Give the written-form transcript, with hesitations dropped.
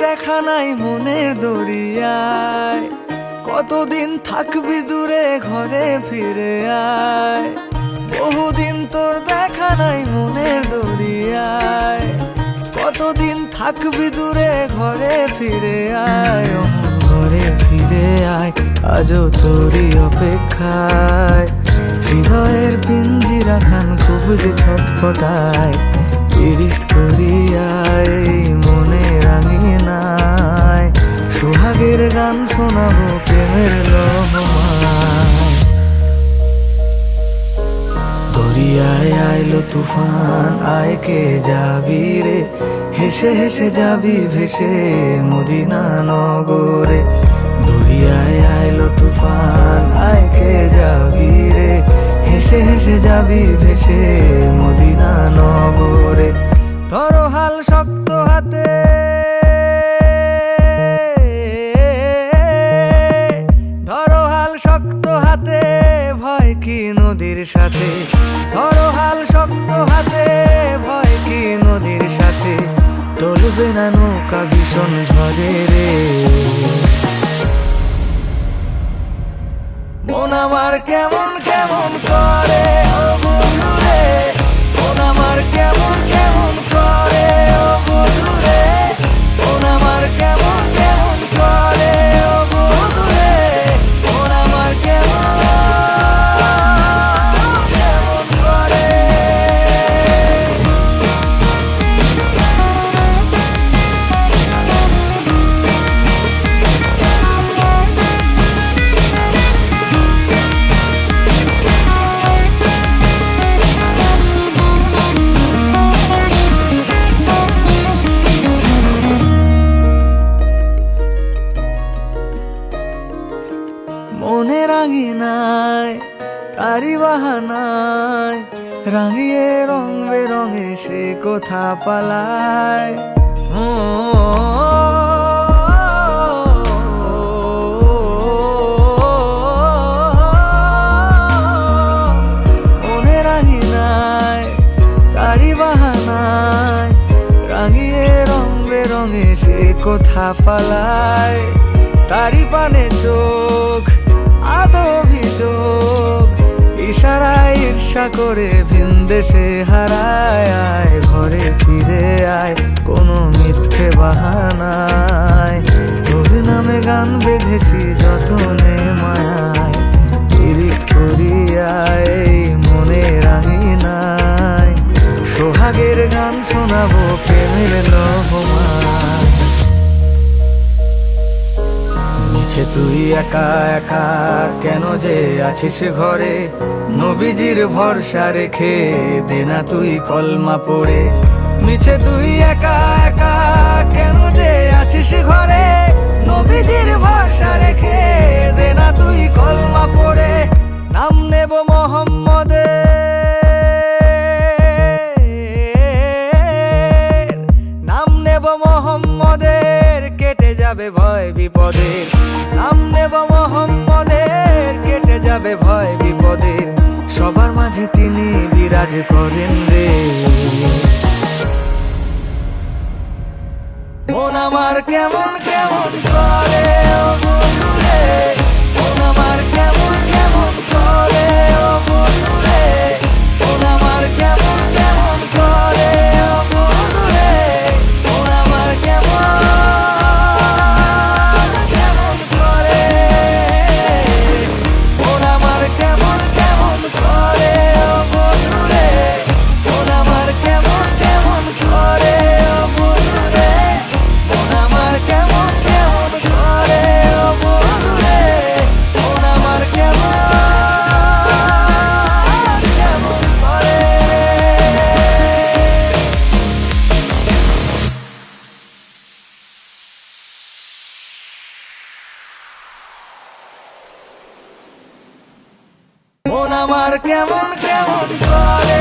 দেখা নাই মনের দরিয়ায়, কতদিন থাকবি দূরে ঘরে ফিরে আয়। বহুদিন তোর দেখা নাই মনের দরিয়ায়, কতদিন থাকবি দূরে ঘরে ফিরে আয়। ঘরে ফিরে আয়, আজও তোরই অপেক্ষায়। হৃদয়ের পিঞ্জিরা খান খুব যে ছটফটায়, পীড়িত করিয়ায় মনে রাঙিনায়। সোহাগের গান শোনাবো প্রেমের লহমায়। দরিয়ায় আইলো তুফান, আয় কে যাবি রে, হেসে হেসে যাবি ভেসে মদিনা নগরে। দরিয়ায় আইলো তুফান, আয় কে যাবি রে, হেসে হেসে যাবি ভেসে মদিনা নগরে। ধরো হাল শক্ত হাতে, ধরো হাল শক্ত হাতে, ভয় কি নদীর সাথে। ধরো হাল শক্ত হাতে, ভয় কি নদীর সাথে। টলবে না নৌকা ভীষণ ঝড়ে রে। মন আমার কেমন কেমন করে ও বন্ধু রে, মন আমার কেমন কেমন করে ও বন্ধু রে, মন আমার কেমন কেমন করে ও বন্ধু রে, মন আমার কেমন কেমন করে। মনে রাঙিনায় তারি বাহানায়, রাঙিয়ে রং বেরঙে সে কোথা পালায়। মনে রাঙিনায় তারি বাহানায়, রাঙিয়ে রং বেরঙে সে কোথা পালায়। তারি পানে চোখ আদো অভিযোগ, ইশারায় ঈর্ষা করে ভিন দেশে হারায়। আয় ঘরে ফিরে আয়, কোনো মিথ্যে বাহানায়। তোর নামে গান বেঁধেছি যতনে মায়ায়, পীড়িত করিয়ায় মনে রাঙিনায়। সোহাগের গান শোনাবো প্রেমের লহমায়। মিছে তুই একা একা কেন যে আছিস ঘরে, নবীজির ভরসা রেখে দে না তুই কলমা পড়ে। মিছে তুই একা একা কেন যে আছিস ঘরে, নবীজির ভরসা রেখে দে না তুই কলমা পড়ে। নাম নেব মোহাম্মদের, নাম নেব মোহাম্মদের, কেটে যাবে ভয় বিপদের। নাম নেব মোহাম্মদের, কেটে যাবে ভয় বিপদের। সবার মাঝে তিনি বিরাজ করেন রে। মন আমার কেমন কেমন করে ও বন্ধু রে, মন আমার কেমন কেমন করে ও বন্ধু রে, মন আমার কেমন কেমন করে ও বন্ধু রে, মন আমার কেমন কেমন করে, মন আমার কেমন কেমন করে ও বন্ধু রে, মন আমার কেমন কেমন করে ও বন্ধু রে, মন আমার কেমন কেমন করে ও বন্ধু রে, মন আমার কেমন কেমন করে। মন আমার কেমন কেমন করে